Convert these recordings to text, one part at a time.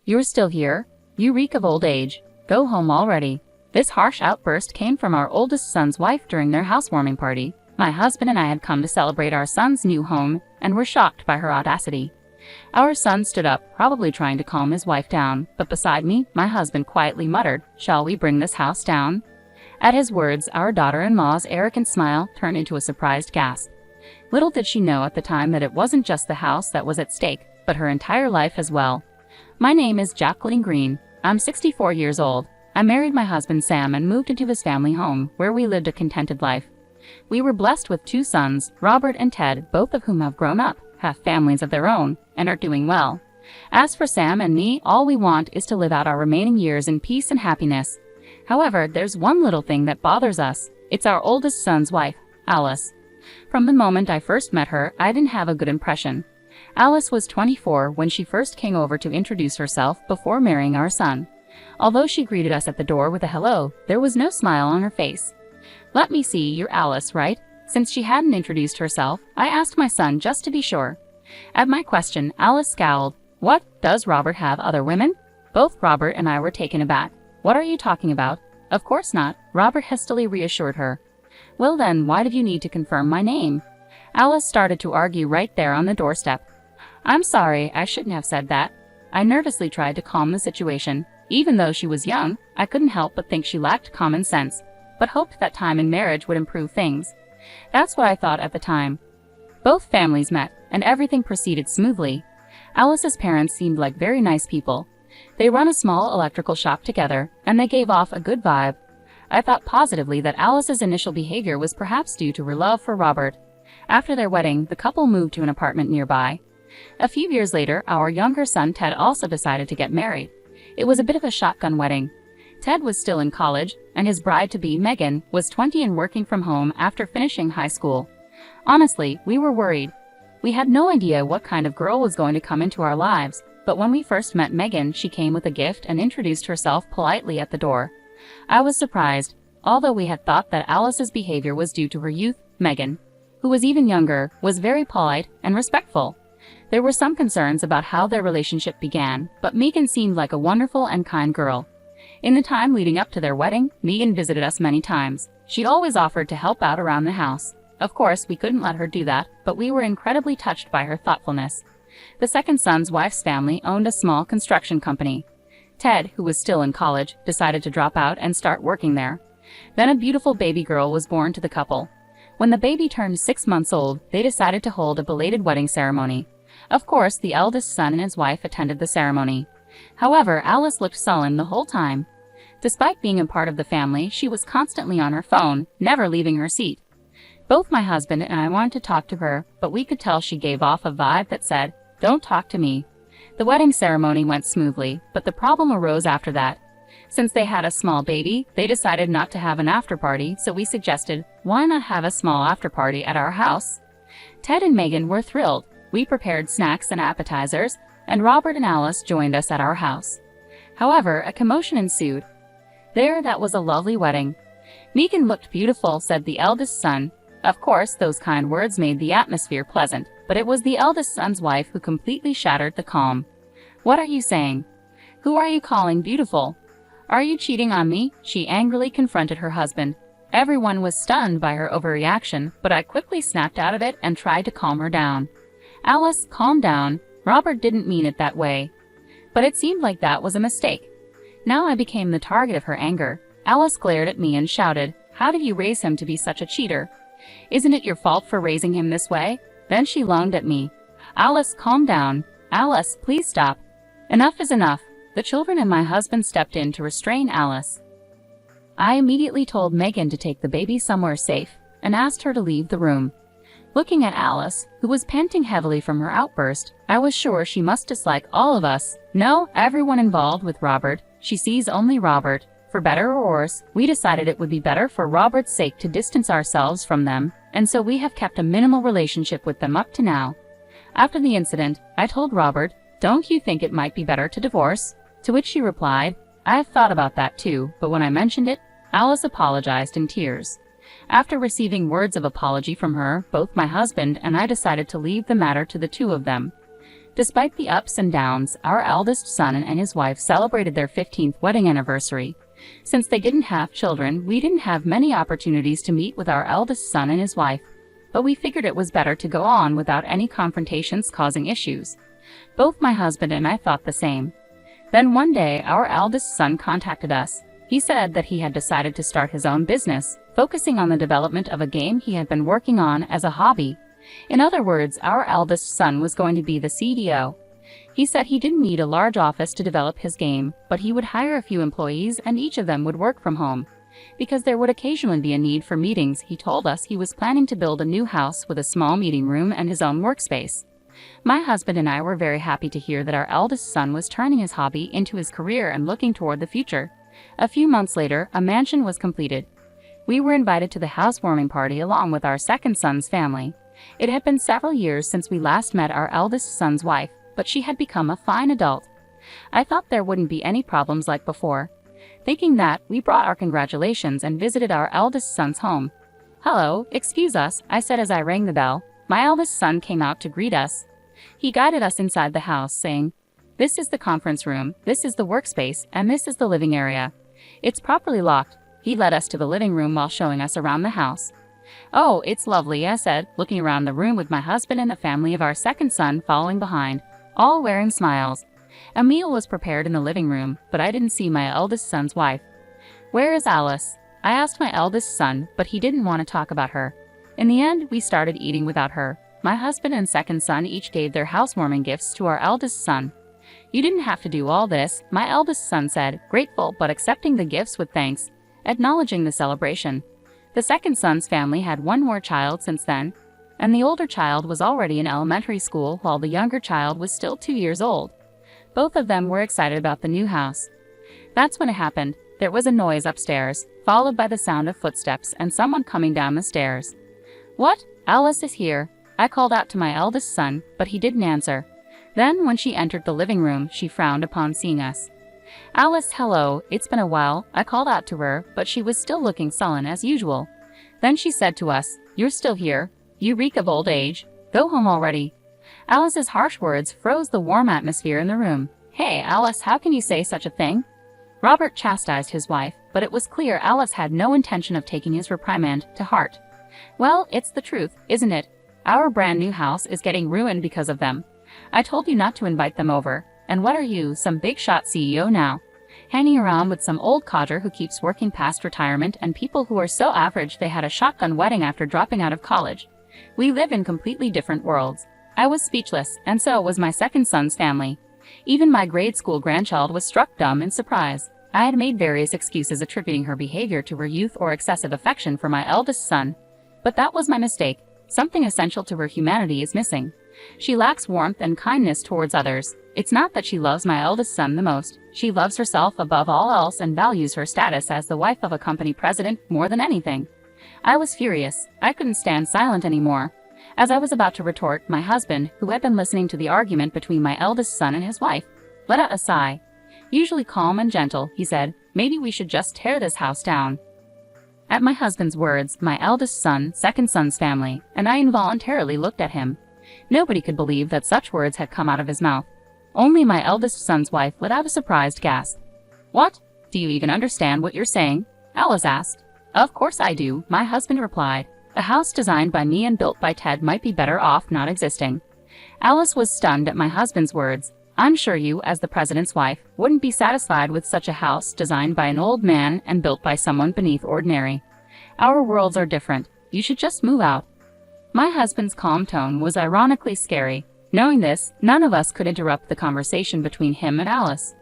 You're still here? You reek of old age. Go home already." This harsh outburst came from our oldest son's wife during their housewarming party. My husband and I had come to celebrate our son's new home and were shocked by her audacity. Our son stood up, probably trying to calm his wife down, but beside me, my husband quietly muttered, "Shall we bring this house down?" At his words, our daughter-in-law's arrogant smile turned into a surprised gasp. Little did she know at the time that it wasn't just the house that was at stake, but her entire life as well. My name is Jacqueline Green. I'm 64 years old. I married my husband Sam and moved into his family home, where we lived a contented life. We were blessed with 2 sons, Robert and Ted, both of whom have grown up, have families of their own, and are doing well. As for Sam and me, all we want is to live out our remaining years in peace and happiness. However, there's one little thing that bothers us. It's our oldest son's wife, Alice. From the moment I first met her, I didn't have a good impression. Alice was 24 when she first came over to introduce herself before marrying our son. Although she greeted us at the door with a hello, there was no smile on her face. "Let me see, you're Alice, right?" Since she hadn't introduced herself, I asked my son just to be sure. At my question, Alice scowled. "What, does Robert have other women?" Both Robert and I were taken aback. "What are you talking about?" "Of course not," Robert hastily reassured her. "Well then, why did you need to confirm my name?" Alice started to argue right there on the doorstep. "I'm sorry, I shouldn't have said that." I nervously tried to calm the situation. Even though she was young, I couldn't help but think she lacked common sense, but hoped that time in marriage would improve things. That's what I thought at the time. Both families met, and everything proceeded smoothly. Alice's parents seemed like very nice people. They run a small electrical shop together, and they gave off a good vibe. I thought positively that Alice's initial behavior was perhaps due to her love for Robert. After their wedding, the couple moved to an apartment nearby. A few years later, our younger son Ted also decided to get married. It was a bit of a shotgun wedding. Ted was still in college, and his bride-to-be, Megan, was 20 and working from home after finishing high school. Honestly, we were worried. We had no idea what kind of girl was going to come into our lives, but when we first met Megan, she came with a gift and introduced herself politely at the door. I was surprised. Although we had thought that Alice's behavior was due to her youth, Megan, who was even younger, was very polite and respectful. There were some concerns about how their relationship began, but Megan seemed like a wonderful and kind girl. In the time leading up to their wedding, Megan visited us many times. She always offered to help out around the house. Of course, we couldn't let her do that, but we were incredibly touched by her thoughtfulness. The second son's wife's family owned a small construction company. Ted, who was still in college, decided to drop out and start working there. Then a beautiful baby girl was born to the couple. When the baby turned 6 months old, they decided to hold a belated wedding ceremony. Of course, the eldest son and his wife attended the ceremony. However, Alice looked sullen the whole time. Despite being a part of the family, she was constantly on her phone, never leaving her seat. Both my husband and I wanted to talk to her, but we could tell she gave off a vibe that said, "Don't talk to me." The wedding ceremony went smoothly, but the problem arose after that. Since they had a small baby, they decided not to have an after-party, so we suggested, why not have a small after-party at our house? Ted and Megan were thrilled. We prepared snacks and appetizers, and Robert and Alice joined us at our house. However, a commotion ensued. That was a lovely wedding. "Megan looked beautiful," said the eldest son. Of course, those kind words made the atmosphere pleasant, but it was the eldest son's wife who completely shattered the calm. "What are you saying? Who are you calling beautiful? Are you cheating on me?" She angrily confronted her husband. Everyone was stunned by her overreaction, but I quickly snapped out of it and tried to calm her down. "Alice, calm down. Robert didn't mean it that way." But it seemed like that was a mistake. Now I became the target of her anger. Alice glared at me and shouted, "How did you raise him to be such a cheater? Isn't it your fault for raising him this way?" Then she lunged at me. "Alice, calm down. Alice, please stop. Enough is enough." The children and my husband stepped in to restrain Alice. I immediately told Megan to take the baby somewhere safe and asked her to leave the room. Looking at Alice, who was panting heavily from her outburst, I was sure she must dislike all of us. No, everyone involved with Robert. She sees only Robert. For better or worse, we decided it would be better for Robert's sake to distance ourselves from them, and so we have kept a minimal relationship with them up to now. After the incident, I told Robert, "Don't you think it might be better to divorce?" To which she replied, "I have thought about that too," but when I mentioned it, Alice apologized in tears. After receiving words of apology from her, both my husband and I decided to leave the matter to the two of them. Despite the ups and downs, our eldest son and his wife celebrated their 15th wedding anniversary. Since they didn't have children, we didn't have many opportunities to meet with our eldest son and his wife, but we figured it was better to go on without any confrontations causing issues. Both my husband and I thought the same. Then one day, our eldest son contacted us. He said that he had decided to start his own business, focusing on the development of a game he had been working on as a hobby. In other words, our eldest son was going to be the CDO. He said he didn't need a large office to develop his game, but he would hire a few employees and each of them would work from home. Because there would occasionally be a need for meetings, he told us he was planning to build a new house with a small meeting room and his own workspace. My husband and I were very happy to hear that our eldest son was turning his hobby into his career and looking toward the future. A few months later, a mansion was completed. We were invited to the housewarming party along with our second son's family. It had been several years since we last met our eldest son's wife, but she had become a fine adult. I thought there wouldn't be any problems like before. Thinking that, we brought our congratulations and visited our eldest son's home. "Hello, excuse us," I said as I rang the bell. My eldest son came out to greet us. He guided us inside the house, saying, "This is the conference room, this is the workspace, and this is the living area. It's properly locked." He led us to the living room while showing us around the house. "Oh, it's lovely," I said, looking around the room with my husband and the family of our second son following behind, all wearing smiles. A meal was prepared in the living room, but I didn't see my eldest son's wife. "Where is Alice?" I asked my eldest son, but he didn't want to talk about her. In the end, we started eating without her. My husband and second son each gave their housewarming gifts to our eldest son. "You didn't have to do all this," my eldest son said, grateful but accepting the gifts with thanks, acknowledging the celebration. The second son's family had one more child since then, and the older child was already in elementary school while the younger child was still 2 years old. Both of them were excited about the new house. That's when it happened. There was a noise upstairs, followed by the sound of footsteps and someone coming down the stairs. "What? Alice is here," I called out to my eldest son, but he didn't answer. Then, when she entered the living room, she frowned upon seeing us. "Alice, hello, it's been a while," I called out to her, but she was still looking sullen as usual. Then she said to us, "You're still here? You reek of old age. Go home already." Alice's harsh words froze the warm atmosphere in the room. "Hey, Alice, how can you say such a thing?" Robert chastised his wife, but it was clear Alice had no intention of taking his reprimand to heart. "Well, it's the truth, isn't it? Our brand new house is getting ruined because of them. I told you not to invite them over. And what are you, some big shot CEO now? Hanging around with some old codger who keeps working past retirement and people who are so average they had a shotgun wedding after dropping out of college. We live in completely different worlds." I was speechless, and so was my second son's family. Even my grade school grandchild was struck dumb in surprise. I had made various excuses attributing her behavior to her youth or excessive affection for my eldest son. But that was my mistake. Something essential to her humanity is missing. She lacks warmth and kindness towards others. It's not that she loves my eldest son the most. She loves herself above all else and values her status as the wife of a company president more than anything. I was furious. I couldn't stand silent anymore. As I was about to retort, my husband, who had been listening to the argument between my eldest son and his wife, let out a sigh. Usually calm and gentle, he said, "Maybe we should just tear this house down." At my husband's words, my eldest son, second son's family, and I involuntarily looked at him. Nobody could believe that such words had come out of his mouth. Only my eldest son's wife let out a surprised gasp. "What? Do you even understand what you're saying?" Alice asked. "Of course I do," my husband replied. "A house designed by me and built by Ted might be better off not existing." Alice was stunned at my husband's words. "I'm sure you, as the president's wife, wouldn't be satisfied with such a house designed by an old man and built by someone beneath ordinary. Our worlds are different. You should just move out." My husband's calm tone was ironically scary. Knowing this, none of us could interrupt the conversation between him and Alice.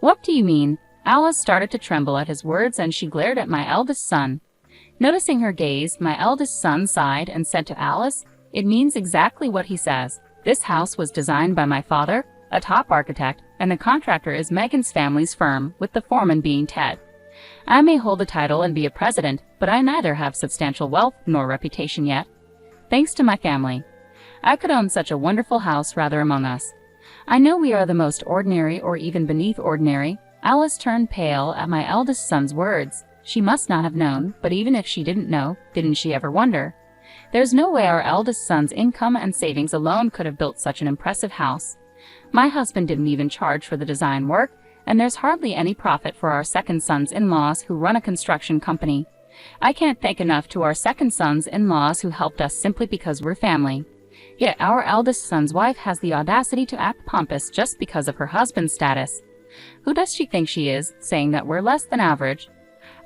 "What do you mean?" Alice started to tremble at his words and she glared at my eldest son. Noticing her gaze, my eldest son sighed and said to Alice, "It means exactly what he says. This house was designed by my father, a top architect, and the contractor is Megan's family's firm, with the foreman being Ted. I may hold the title and be a president, but I neither have substantial wealth nor reputation yet. Thanks to my family, I could own such a wonderful house rather among us. I know we are the most ordinary or even beneath ordinary." Alice turned pale at my eldest son's words. She must not have known, but even if she didn't know, didn't she ever wonder? There's no way our eldest son's income and savings alone could have built such an impressive house. My husband didn't even charge for the design work, and there's hardly any profit for our second son's in-laws who run a construction company. I can't thank enough to our second son's in-laws who helped us simply because we're family. Yet our eldest son's wife has the audacity to act pompous just because of her husband's status. Who does she think she is, saying that we're less than average?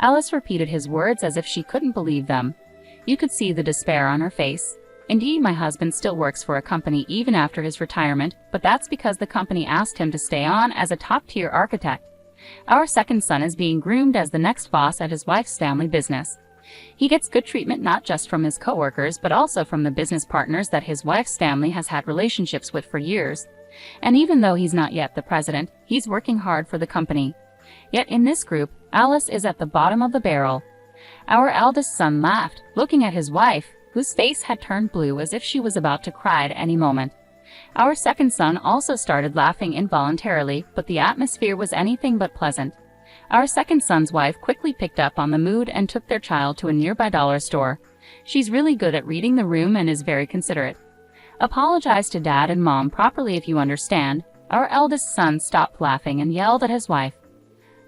Alice repeated his words as if she couldn't believe them. You could see the despair on her face. Indeed, my husband still works for a company even after his retirement, but that's because the company asked him to stay on as a top-tier architect. Our second son is being groomed as the next boss at his wife's family business. He gets good treatment not just from his coworkers but also from the business partners that his wife's family has had relationships with for years. And even though he's not yet the president, he's working hard for the company. Yet in this group, Alice is at the bottom of the barrel. Our eldest son laughed, looking at his wife, whose face had turned blue as if she was about to cry at any moment. Our second son also started laughing involuntarily, but the atmosphere was anything but pleasant. Our second son's wife quickly picked up on the mood and took their child to a nearby dollar store. She's really good at reading the room and is very considerate. Apologize to Dad and Mom properly if you understand. Our eldest son stopped laughing and yelled at his wife.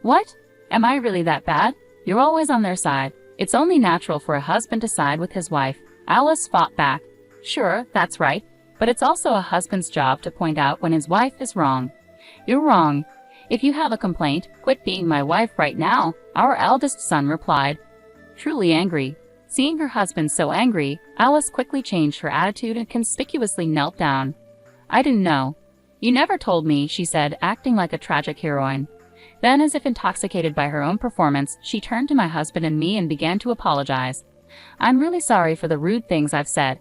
What? Am I really that bad? You're always on their side. It's only natural for a husband to side with his wife. Alice fought back. Sure, that's right. But it's also a husband's job to point out when his wife is wrong. You're wrong. If you have a complaint, quit being my wife right now, our eldest son replied, truly angry. Seeing her husband so angry, Alice quickly changed her attitude and conspicuously knelt down. I didn't know. You never told me, she said, acting like a tragic heroine. Then, as if intoxicated by her own performance, she turned to my husband and me and began to apologize. I'm really sorry for the rude things I've said.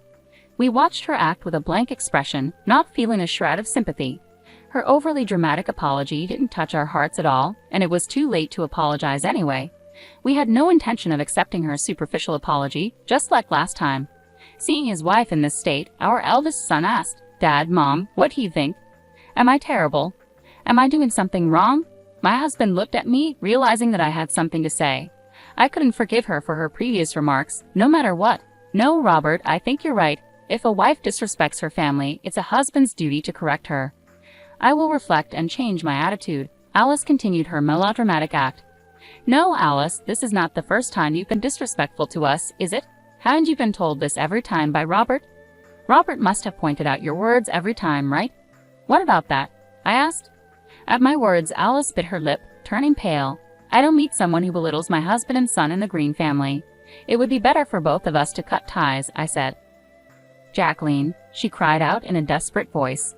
We watched her act with a blank expression, not feeling a shred of sympathy. Her overly dramatic apology didn't touch our hearts at all, and it was too late to apologize anyway. We had no intention of accepting her superficial apology, just like last time. Seeing his wife in this state, our eldest son asked, Dad, Mom, what do you think? Am I terrible? Am I doing something wrong? My husband looked at me, realizing that I had something to say. I couldn't forgive her for her previous remarks, no matter what. No, Robert, I think you're right. If a wife disrespects her family, it's a husband's duty to correct her. I will reflect and change my attitude. Alice continued her melodramatic act. No, Alice, this is not the first time you've been disrespectful to us, is it? Haven't you been told this every time by Robert? Robert must have pointed out your words every time, right? What about that? I asked. At my words, Alice bit her lip, turning pale. I don't meet someone who belittles my husband and son in the Green family. It would be better for both of us to cut ties, I said. Jacqueline, she cried out in a desperate voice.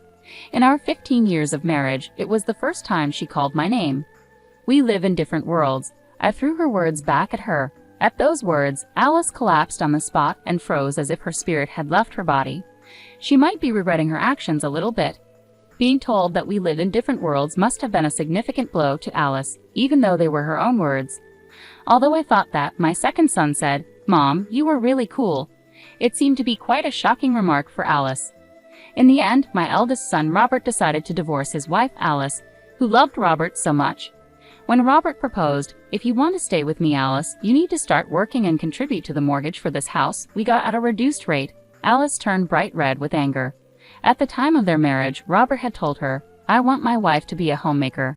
In our 15 years of marriage, it was the first time she called my name. We live in different worlds. I threw her words back at her. At those words, Alice collapsed on the spot and froze as if her spirit had left her body. She might be regretting her actions a little bit. Being told that we live in different worlds must have been a significant blow to Alice, even though they were her own words. Although I thought that, my second son said, Mom, you were really cool. It seemed to be quite a shocking remark for Alice. In the end, my eldest son Robert decided to divorce his wife Alice, who loved Robert so much. When Robert proposed, if you want to stay with me, Alice, you need to start working and contribute to the mortgage for this house we got at a reduced rate, Alice turned bright red with anger. At the time of their marriage, Robert had told her, I want my wife to be a homemaker.